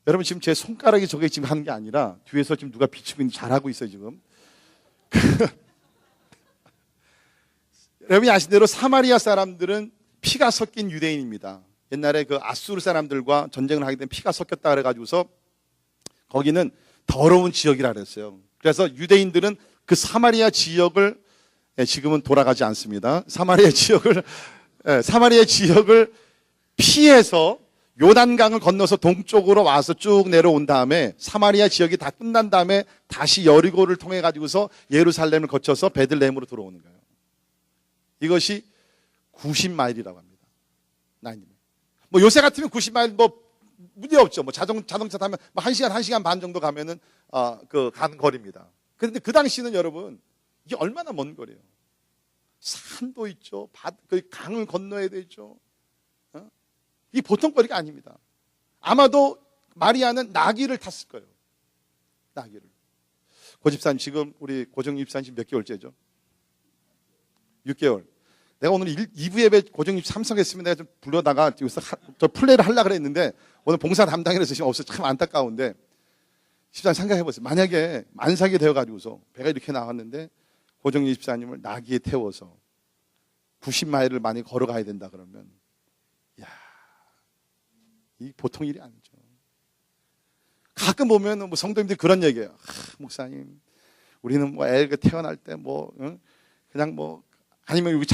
여러분 지금 제 손가락이 저게 지금 하는 게 아니라 뒤에서 지금 누가 비추고 있는지 잘하고 있어요 지금. 여러분이 아신 대로 사마리아 사람들은 피가 섞인 유대인입니다. 옛날에 그 아수르 사람들과 전쟁을 하게 되면 피가 섞였다 그래가지고서 거기는 더러운 지역이라 그랬어요. 그래서 유대인들은 그 사마리아 지역을 지금은 돌아가지 않습니다. 사마리아 지역을 피해서 요단강을 건너서 동쪽으로 와서 쭉 내려온 다음에 사마리아 지역이 다 끝난 다음에 다시 여리고를 통해 가지고서 예루살렘을 거쳐서 베들레헴으로 들어오는 거예요. 이것이 90마일이라고 합니다. 뭐 요새 같으면 90마일 뭐 문제 없죠. 뭐 자동차 타면 뭐 1시간 반 정도 가면은 가는 거리입니다. 그런데 그 당시는 여러분 이게 얼마나 먼 거리예요. 산도 있죠. 강을 건너야 되죠. 이 보통 거리가 아닙니다. 아마도 마리아는 나귀를 탔을 거예요. 나귀를. 고집사님 지금 우리 고정 집사님 몇 개월째죠? 6개월. 내가 오늘 2부 예배 고정 집사 참석했으면 내가 좀 불러다가 여기서 저 플레이를 하려고 그랬는데 오늘 봉사 담당이라서 지금 없어서 참 안타까운데 집사님 생각해 보세요. 만약에 만삭이 되어가지고서 배가 이렇게 나왔는데 고정 집사님을 나귀에 태워서 90마일을 많이 걸어가야 된다 그러면 이 보통 일이 아니죠. 가끔 보면 뭐 성도님들이 그런 얘기해요. 목사님, 우리는 뭐 애가 태어날 때 그냥 아니면 여기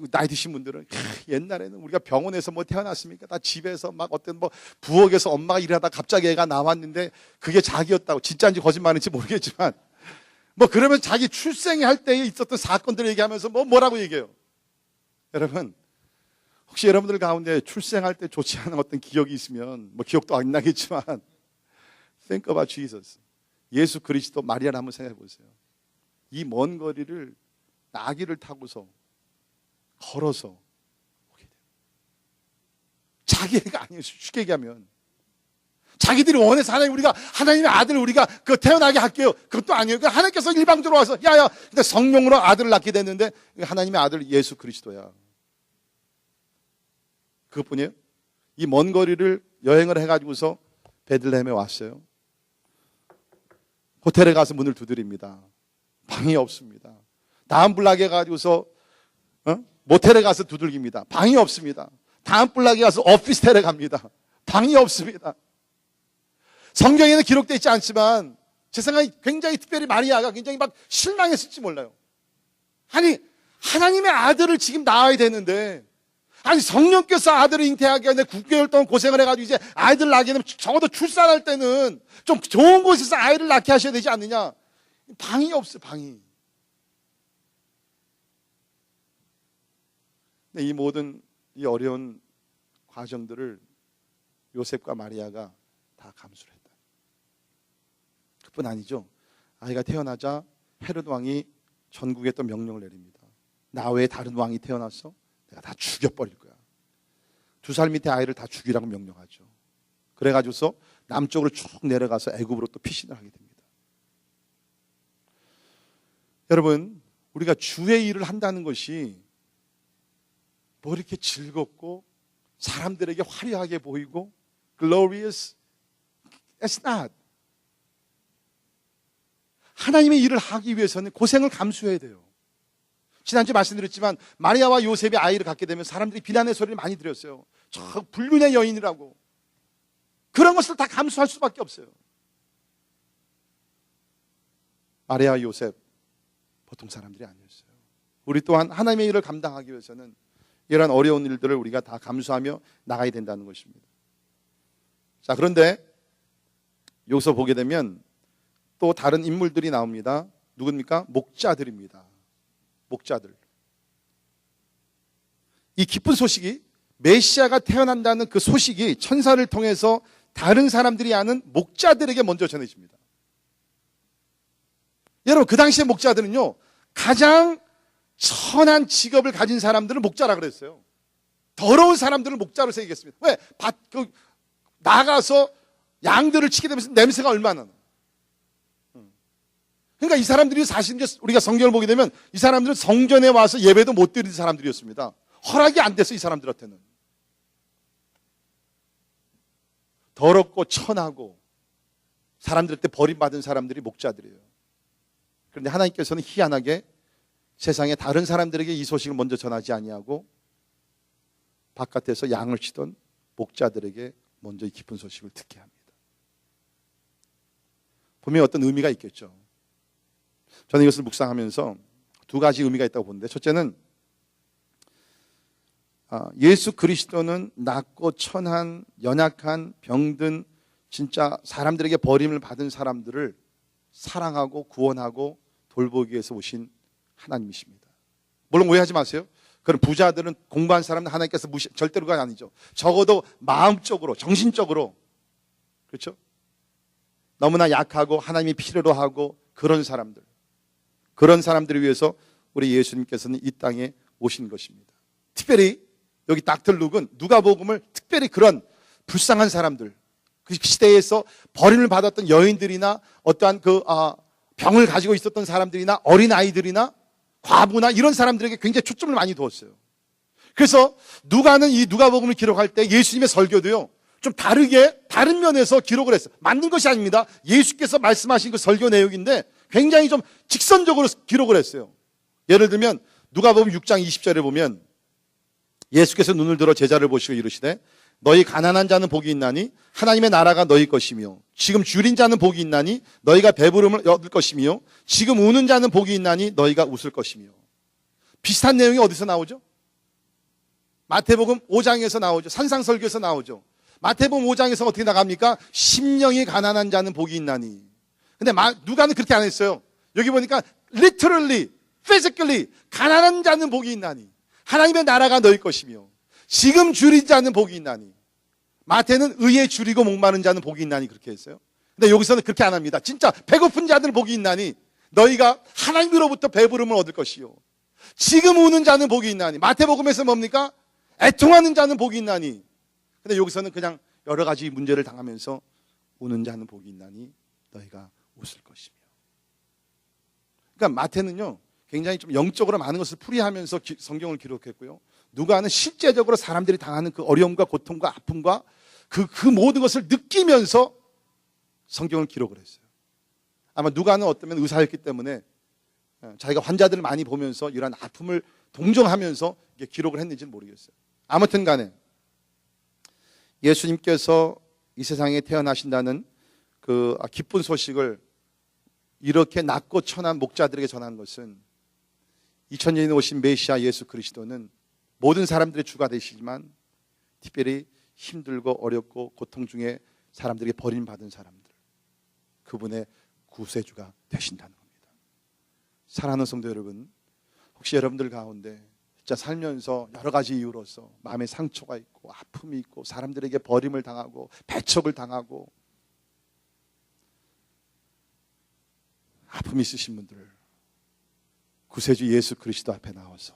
나이 드신 분들은 옛날에는 우리가 병원에서 뭐 태어났습니까? 다 집에서 막 어떤 부엌에서 엄마가 일하다 갑자기 애가 나왔는데 그게 자기였다고. 진짜인지 거짓말인지 모르겠지만 그러면 자기 출생할 때에 있었던 사건들을 얘기하면서 뭐라고 얘기해요. 여러분, 혹시 여러분들 가운데 출생할 때 좋지 않은 어떤 기억이 있으면 기억도 안 나겠지만 Think about Jesus. 예수 그리스도 마리아를 한번 생각해 보세요. 이 먼 거리를 나귀를 타고서 걸어서 오게 돼요. 자기 애가 아니에요. 쉽게 얘기하면 자기들이 원해서 우리가 하나님의 아들을 우리가 태어나게 할게요. 그것도 아니에요. 하나님께서 일방적으로 와서 근데 성령으로 아들을 낳게 됐는데 하나님의 아들 예수 그리스도야. 그것뿐이에요. 이 먼 거리를 여행을 해가지고서 베들레헴에 왔어요. 호텔에 가서 문을 두드립니다. 방이 없습니다. 다음 블락에 가지고서 모텔에 가서 두들깁니다. 방이 없습니다. 다음 블락에 가서 오피스텔에 갑니다. 방이 없습니다. 성경에는 기록되어 있지 않지만 제 생각에 굉장히 특별히 마리아가 굉장히 실망했을지 몰라요. 아니 하나님의 아들을 지금 낳아야 되는데 성령께서 아들을 잉태하게 하는데 9개월 동안 고생을 해가지고 이제 아이들 낳게 되면 적어도 출산할 때는 좀 좋은 곳에서 아이를 낳게 하셔야 되지 않느냐. 방이 없어요. 방이. 근데 이 모든 이 어려운 과정들을 요셉과 마리아가 다 감수를 했다. 그뿐 아니죠. 아이가 태어나자 헤롯 왕이 전국에 또 명령을 내립니다. 나 외에 다른 왕이 태어났어? 내가 다 죽여버릴 거야. 2살 밑에 아이를 다 죽이라고 명령하죠. 그래가지고서 남쪽으로 쭉 내려가서 애굽으로 또 피신을 하게 됩니다. 여러분, 우리가 주의 일을 한다는 것이 이렇게 즐겁고 사람들에게 화려하게 보이고 glorious, it's not. 하나님의 일을 하기 위해서는 고생을 감수해야 돼요. 지난주에 말씀드렸지만 마리아와 요셉이 아이를 갖게 되면 사람들이 비난의 소리를 많이 들었어요. 저 불륜의 여인이라고. 그런 것을 다 감수할 수밖에 없어요. 마리아와 요셉 보통 사람들이 아니었어요. 우리 또한 하나님의 일을 감당하기 위해서는 이러한 어려운 일들을 우리가 다 감수하며 나가야 된다는 것입니다. 자, 그런데 여기서 보게 되면 또 다른 인물들이 나옵니다. 누굽니까? 목자들입니다. 목자들. 이 기쁜 소식이 메시아가 태어난다는 그 소식이 천사를 통해서 다른 사람들이 아는 목자들에게 먼저 전해집니다. 여러분, 그 당시의 목자들은요, 가장 천한 직업을 가진 사람들은 목자라 그랬어요. 더러운 사람들을 목자로 새기겠습니다. 왜? 나가서 양들을 치게 되면서 냄새가 얼마나 나. 그러니까 이 사람들이 사실 이제 우리가 성경을 보게 되면 이 사람들은 성전에 와서 예배도 못 드리는 사람들이었습니다. 허락이 안 됐어, 이 사람들한테는. 더럽고 천하고 사람들한테 버림받은 사람들이 목자들이에요. 그런데 하나님께서는 희한하게 세상에 다른 사람들에게 이 소식을 먼저 전하지 아니하고 바깥에서 양을 치던 목자들에게 먼저 이 기쁜 소식을 듣게 합니다. 분명히 어떤 의미가 있겠죠. 저는 이것을 묵상하면서 두 가지 의미가 있다고 보는데, 첫째는 예수 그리스도는 낮고 천한, 연약한, 병든 진짜 사람들에게 버림을 받은 사람들을 사랑하고 구원하고 돌보기 위해서 오신 하나님이십니다. 물론 오해하지 마세요. 그런 부자들은, 공부한 사람은 하나님께서 절대로가 아니죠. 적어도 마음적으로, 정신적으로, 그렇죠? 너무나 약하고 하나님이 필요로 하고 그런 사람들을 위해서 우리 예수님께서는 이 땅에 오신 것입니다. 특별히 여기 닥터 룩은 누가복음을 특별히 그런 불쌍한 사람들, 그 시대에서 버림을 받았던 여인들이나 어떠한 병을 가지고 있었던 사람들이나 어린아이들이나 과부나 이런 사람들에게 굉장히 초점을 많이 두었어요. 그래서 누가는 이 누가복음을 기록할 때 예수님의 설교도요, 좀 다른 면에서 기록을 했어요. 만든 것이 아닙니다. 예수께서 말씀하신 그 설교 내용인데 굉장히 좀 직선적으로 기록을 했어요. 예를 들면 누가복음 6장 20절에 보면 예수께서 눈을 들어 제자를 보시고 이르시되 너희 가난한 자는 복이 있나니 하나님의 나라가 너희 것이며 지금 줄인 자는 복이 있나니 너희가 배부름을 얻을 것이며 지금 우는 자는 복이 있나니 너희가 웃을 것이며. 비슷한 내용이 어디서 나오죠? 마태복음 5장에서 나오죠. 산상설교에서 나오죠. 마태복음 5장에서 어떻게 나갑니까? 심령이 가난한 자는 복이 있나니. 근데 누가는 그렇게 안 했어요. 여기 보니까 literally, physically 가난한 자는 복이 있나니 하나님의 나라가 너희 것이며 지금 줄인 자는 복이 있나니. 마태는 의에 줄이고 목마른 자는 복이 있나니 그렇게 했어요. 근데 여기서는 그렇게 안 합니다. 진짜 배고픈 자들 복이 있나니 너희가 하나님으로부터 배부름을 얻을 것이요 지금 우는 자는 복이 있나니. 마태복음에서 뭡니까? 애통하는 자는 복이 있나니. 근데 여기서는 그냥 여러 가지 문제를 당하면서 우는 자는 복이 있나니 너희가 웃을 것이며. 그러니까 마태는요 굉장히 좀 영적으로 많은 것을 풀이하면서 성경을 기록했고요, 누가는 실제적으로 사람들이 당하는 그 어려움과 고통과 아픔과 그 모든 것을 느끼면서 성경을 기록을 했어요. 아마 누가는 어쩌면 의사였기 때문에 자기가 환자들을 많이 보면서 이러한 아픔을 동정하면서 기록을 했는지는 모르겠어요. 아무튼 간에 예수님께서 이 세상에 태어나신다는 그 기쁜 소식을 이렇게 낮고 천한 목자들에게 전한 것은 2000년에 오신 메시아 예수 그리스도는 모든 사람들의 주가 되시지만 특별히 힘들고 어렵고 고통 중에 사람들에게 버림받은 사람들, 그분의 구세주가 되신다는 겁니다. 사랑하는 성도 여러분, 혹시 여러분들 가운데 진짜 살면서 여러 가지 이유로서 마음에 상처가 있고 아픔이 있고 사람들에게 버림을 당하고 배척을 당하고 아픔이 있으신 분들, 구세주 예수 그리스도 앞에 나와서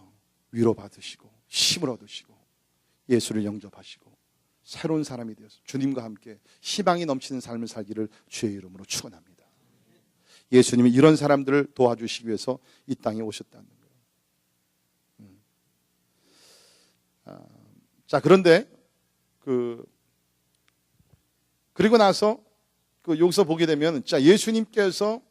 위로받으시고 힘을 얻으시고 예수를 영접하시고 새로운 사람이 되어서 주님과 함께 희망이 넘치는 삶을 살기를 주의 이름으로 축원합니다. 예수님이 이런 사람들을 도와주시기 위해서 이 땅에 오셨다는 거예요. 자, 그런데 그리고 나서 여기서 보게 되면 자, 예수님께서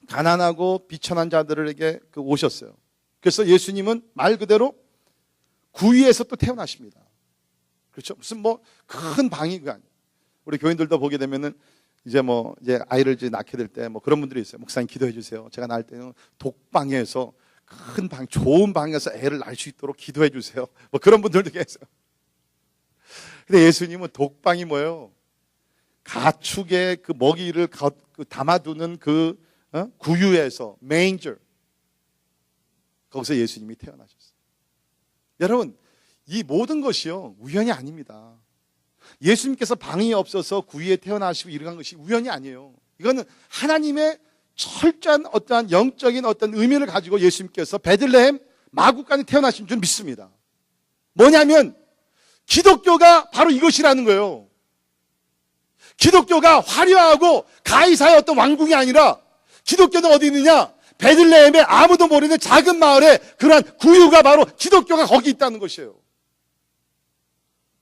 가난하고 비천한 자들에게 오셨어요. 그래서 예수님은 말 그대로 구유에서 또 태어나십니다. 그렇죠? 무슨 큰 방이 아니에요. 우리 교인들도 보게 되면은 이제 아이를 이제 낳게 될 때 그런 분들이 있어요. 목사님 기도해 주세요. 제가 낳을 때는 독방에서 큰 방, 좋은 방에서 애를 낳을 수 있도록 기도해 주세요. 그런 분들도 계세요. 근데 예수님은 독방이 뭐예요? 가축의 그 먹이를 담아두는 구유에서 manger, 거기서 예수님이 태어나셨어요. 여러분, 이 모든 것이요 우연이 아닙니다. 예수님께서 방이 없어서 구유에 태어나시고 이러한 것이 우연이 아니에요. 이거는 하나님의 철저한 어떠한 영적인 어떤 의미를 가지고 예수님께서 베들레헴 마구간에 태어나신 줄 믿습니다. 뭐냐면 기독교가 바로 이것이라는 거예요. 기독교가 화려하고 가이사의 어떤 왕궁이 아니라 기독교는 어디 있느냐? 베들레헴의 아무도 모르는 작은 마을에 그러한 구유가 바로 기독교가 거기 있다는 것이에요.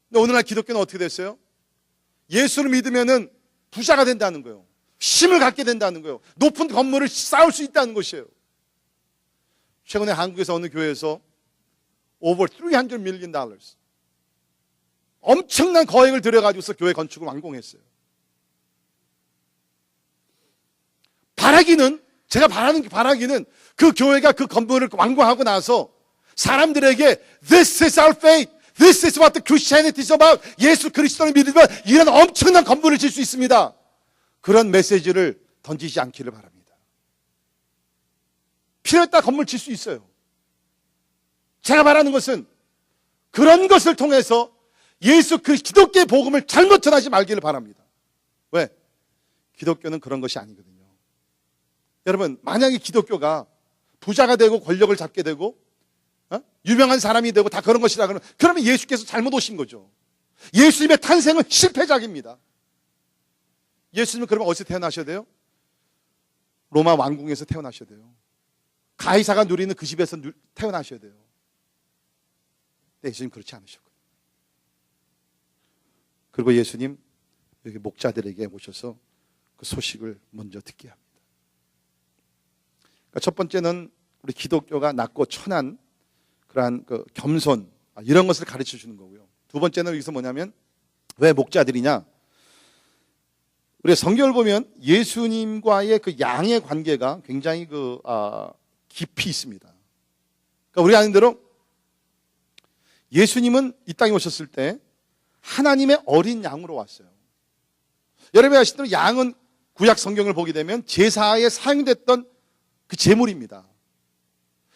근데 오늘날 기독교는 어떻게 됐어요? 예수를 믿으면은 부자가 된다는 거예요. 힘을 갖게 된다는 거예요. 높은 건물을 쌓을 수 있다는 것이에요. 최근에 한국에서 어느 교회에서 over $300 million 엄청난 거액을 들여가지고서 교회 건축을 완공했어요. 제가 바라기는 그 교회가 그 건물을 완공하고 나서 사람들에게 This is our faith. This is what the Christianity is about. 예수 그리스도를 믿으면 이런 엄청난 건물을 질 수 있습니다. 그런 메시지를 던지지 않기를 바랍니다. 필요에 따라 건물 질 수 있어요. 제가 말하는 것은 그런 것을 통해서 예수 그리스도 기독교의 복음을 잘못 전하지 말기를 바랍니다. 왜? 기독교는 그런 것이 아니거든요. 여러분, 만약에 기독교가 부자가 되고 권력을 잡게 되고 유명한 사람이 되고 다 그런 것이라 그러면 예수께서 잘못 오신 거죠. 예수님의 탄생은 실패작입니다. 예수님은 그러면 어디서 태어나셔야 돼요? 로마 왕궁에서 태어나셔야 돼요. 가이사가 누리는 그 집에서 태어나셔야 돼요. 근데 예수님 그렇지 않으셨거든요. 그리고 예수님 여기 목자들에게 오셔서 그 소식을 먼저 듣게 합니다. 그러니까 첫 번째는 우리 기독교가 낮고 천한 그러한 그 겸손 이런 것을 가르쳐 주는 거고요. 두 번째는 여기서 뭐냐면 왜 목자들이냐? 우리가 성경을 보면 예수님과의 그 양의 관계가 굉장히 깊이 있습니다. 그러니까 우리가 아는 대로 예수님은 이 땅에 오셨을 때 하나님의 어린 양으로 왔어요. 여러분이 아시는 대로 양은 구약 성경을 보게 되면 제사에 사용됐던 그 제물입니다.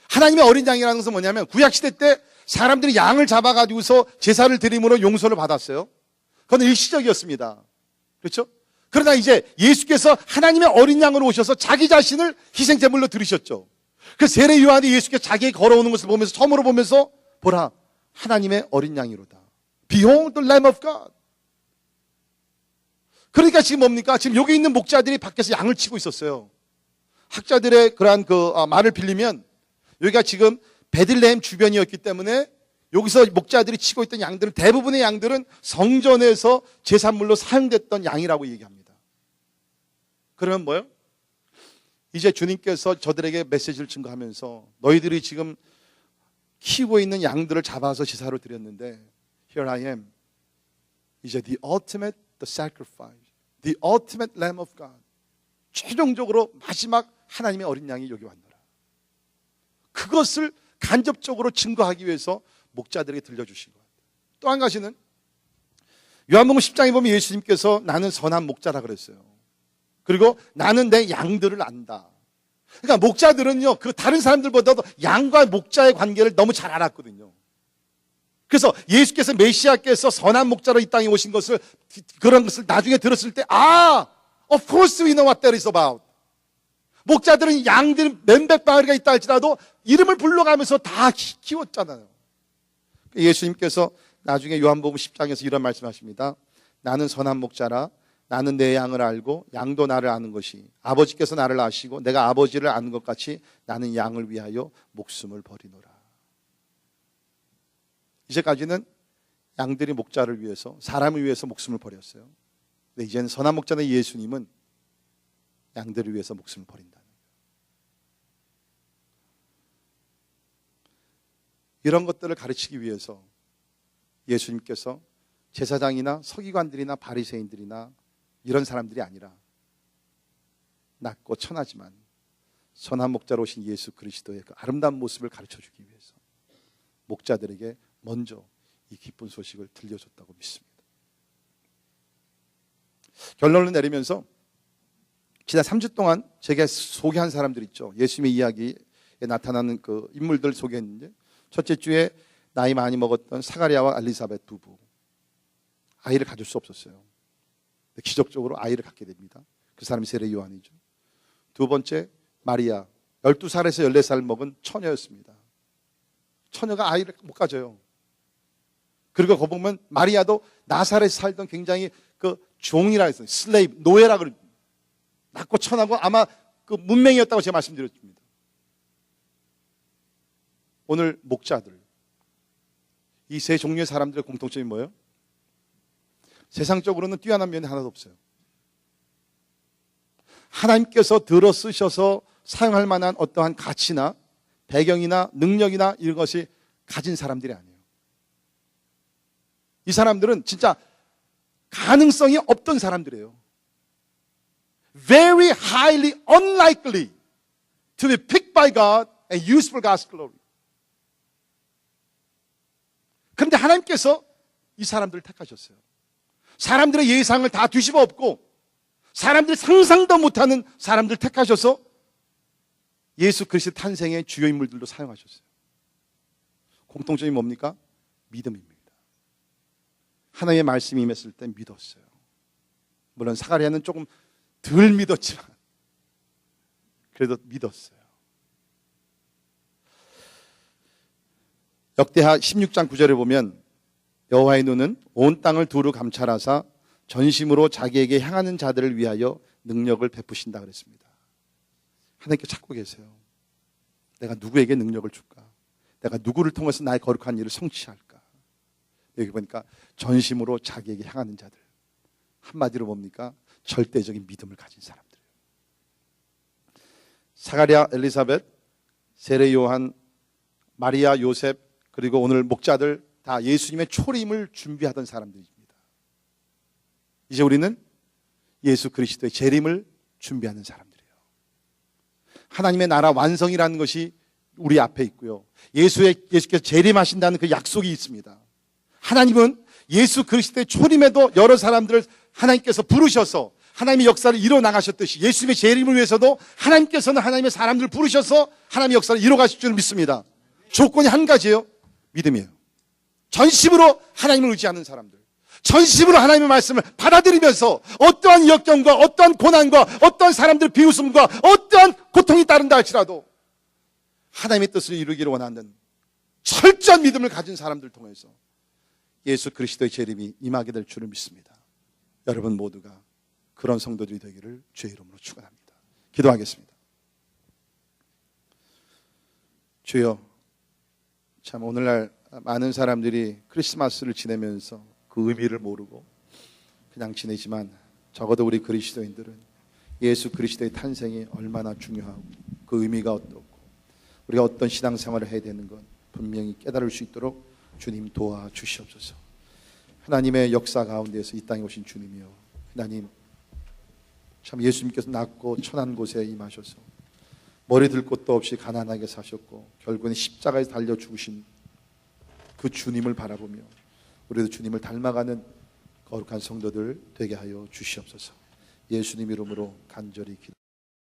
하나님의 어린 양이라는 것은 뭐냐면 구약 시대 때 사람들이 양을 잡아가지고서 제사를 드림으로 용서를 받았어요. 그건 일시적이었습니다. 그렇죠? 그러나 이제 예수께서 하나님의 어린 양으로 오셔서 자기 자신을 희생제물로 드리셨죠. 그 세례 요한이 예수께서 자기에게 걸어오는 것을 보면서 처음으로 보면서 보라 하나님의 어린 양이로다. Behold the Lamb of God. 그러니까 지금 뭡니까? 지금 여기 있는 목자들이 밖에서 양을 치고 있었어요. 학자들의 그러한 말을 빌리면 여기가 지금 베들레헴 주변이었기 때문에 여기서 목자들이 치고 있던 양들은 대부분의 양들은 성전에서 제산물로 사용됐던 양이라고 얘기합니다. 그러면 뭐예요? 이제 주님께서 저들에게 메시지를 증거하면서 너희들이 지금 키우고 있는 양들을 잡아서 제사로 드렸는데 Here I am. 이제 the ultimate, the sacrifice, the ultimate Lamb of God. 최종적으로 마지막 하나님의 어린 양이 여기 왔노라. 그것을 간접적으로 증거하기 위해서 목자들에게 들려주신 것 같아요. 또 한 가지는 요한복음 10장에 보면 예수님께서 나는 선한 목자라 그랬어요. 그리고 나는 내 양들을 안다. 그러니까 목자들은요, 그 다른 사람들보다도 양과 목자의 관계를 너무 잘 알았거든요. 그래서 예수께서 메시아께서 선한 목자로 이 땅에 오신 것을 그런 것을 나중에 들었을 때 of course we know what that is about. 목자들은 양들 몇백 마리가 있다 할지라도 이름을 불러가면서 다 키웠잖아요. 예수님께서 나중에 요한복음 10장에서 이런 말씀하십니다. 나는 선한 목자라 나는 내 양을 알고 양도 나를 아는 것이 아버지께서 나를 아시고 내가 아버지를 아는 것 같이 나는 양을 위하여 목숨을 버리노라. 이제까지는 양들이 목자를 위해서 사람을 위해서 목숨을 버렸어요. 근데 이제는 선한 목자는 예수님은 양들을 위해서 목숨을 버린다는 거예요. 이런 것들을 가르치기 위해서 예수님께서 제사장이나 서기관들이나 바리새인들이나 이런 사람들이 아니라 낮고 천하지만 선한 목자로 오신 예수 그리스도의 그 아름다운 모습을 가르쳐주기 위해서 목자들에게 먼저 이 기쁜 소식을 들려줬다고 믿습니다. 결론을 내리면서 지난 3주 동안 제가 소개한 사람들 있죠. 예수님의 이야기에 나타나는 그 인물들 소개했는데 첫째 주에 나이 많이 먹었던 사가랴와 엘리사벳 부부 아이를 가질 수 없었어요. 기적적으로 아이를 갖게 됩니다. 그 사람이 세례 요한이죠. 두 번째 마리아, 12살에서 14살 먹은 처녀였습니다. 처녀가 아이를 못 가져요. 그리고 거기 보면 마리아도 나사렛에 살던 굉장히 그 종이라 했어요. 슬레이브, 노예라 그럽니다. 낮고 천하고 아마 그 문맹이었다고 제가 말씀드렸습니다. 오늘 목자들, 이 세 종류의 사람들의 공통점이 뭐예요? 세상적으로는 뛰어난 면이 하나도 없어요. 하나님께서 들어 쓰셔서 사용할 만한 어떠한 가치나 배경이나 능력이나 이런 것이 가진 사람들이 아니에요. 이 사람들은 진짜 가능성이 없던 사람들이에요. Very highly unlikely to be picked by God and used for God's glory. 그런데 하나님께서 이 사람들을 택하셨어요. 사람들의 예상을 다 뒤집어 엎고 사람들이 상상도 못하는 사람들을 택하셔서 예수 그리스도의 탄생의 주요 인물들로 사용하셨어요. 공통점이 뭡니까? 믿음입니다. 하나님의 말씀이 임했을 때 믿었어요. 물론 사가랴는 조금 덜 믿었지만 그래도 믿었어요. 역대하 16장 9절에 보면 여호와의 눈은 온 땅을 두루 감찰하사 전심으로 자기에게 향하는 자들을 위하여 능력을 베푸신다 그랬습니다. 하나님께 찾고 계세요. 내가 누구에게 능력을 줄까? 내가 누구를 통해서 나의 거룩한 일을 성취할까? 여기 보니까 전심으로 자기에게 향하는 자들. 한마디로 뭡니까? 절대적인 믿음을 가진 사람들이에요. 사가랴, 엘리사벳, 세례 요한, 마리아, 요셉, 그리고 오늘 목자들 다 예수님의 초림을 준비하던 사람들입니다. 이제 우리는 예수 그리스도의 재림을 준비하는 사람들이에요. 하나님의 나라 완성이라는 것이 우리 앞에 있고요. 예수께서 재림하신다는 그 약속이 있습니다. 하나님은 예수 그리스도의 초림에도 여러 사람들을 하나님께서 부르셔서 하나님의 역사를 이뤄 나가셨듯이 예수님의 재림을 위해서도 하나님께서는 하나님의 사람들을 부르셔서 하나님의 역사를 이뤄 가실 줄 믿습니다. 조건이 한 가지예요. 믿음이에요. 전심으로 하나님을 의지하는 사람들, 전심으로 하나님의 말씀을 받아들이면서 어떠한 역경과 어떠한 고난과 어떠한 사람들의 비웃음과 어떠한 고통이 따른다 할지라도 하나님의 뜻을 이루기를 원하는 철저한 믿음을 가진 사람들을 통해서 예수 그리스도의 재림이 임하게 될 줄을 믿습니다. 여러분 모두가 그런 성도들이 되기를 주의 이름으로 축원합니다. 기도하겠습니다. 주여, 참 오늘날 많은 사람들이 크리스마스를 지내면서 그 의미를 모르고 그냥 지내지만 적어도 우리 그리스도인들은 예수 그리스도의 탄생이 얼마나 중요하고 그 의미가 어떻고 우리가 어떤 신앙생활을 해야 되는 건 분명히 깨달을 수 있도록 주님 도와주시옵소서. 하나님의 역사 가운데에서 이 땅에 오신 주님이여, 하나님 참 예수님께서 낮고 천한 곳에 임하셔서 머리 들 곳도 없이 가난하게 사셨고 결국은 십자가에 달려 죽으신 그 주님을 바라보며 우리도 주님을 닮아가는 거룩한 성도들 되게 하여 주시옵소서. 예수님 이름으로 간절히 기도합니다.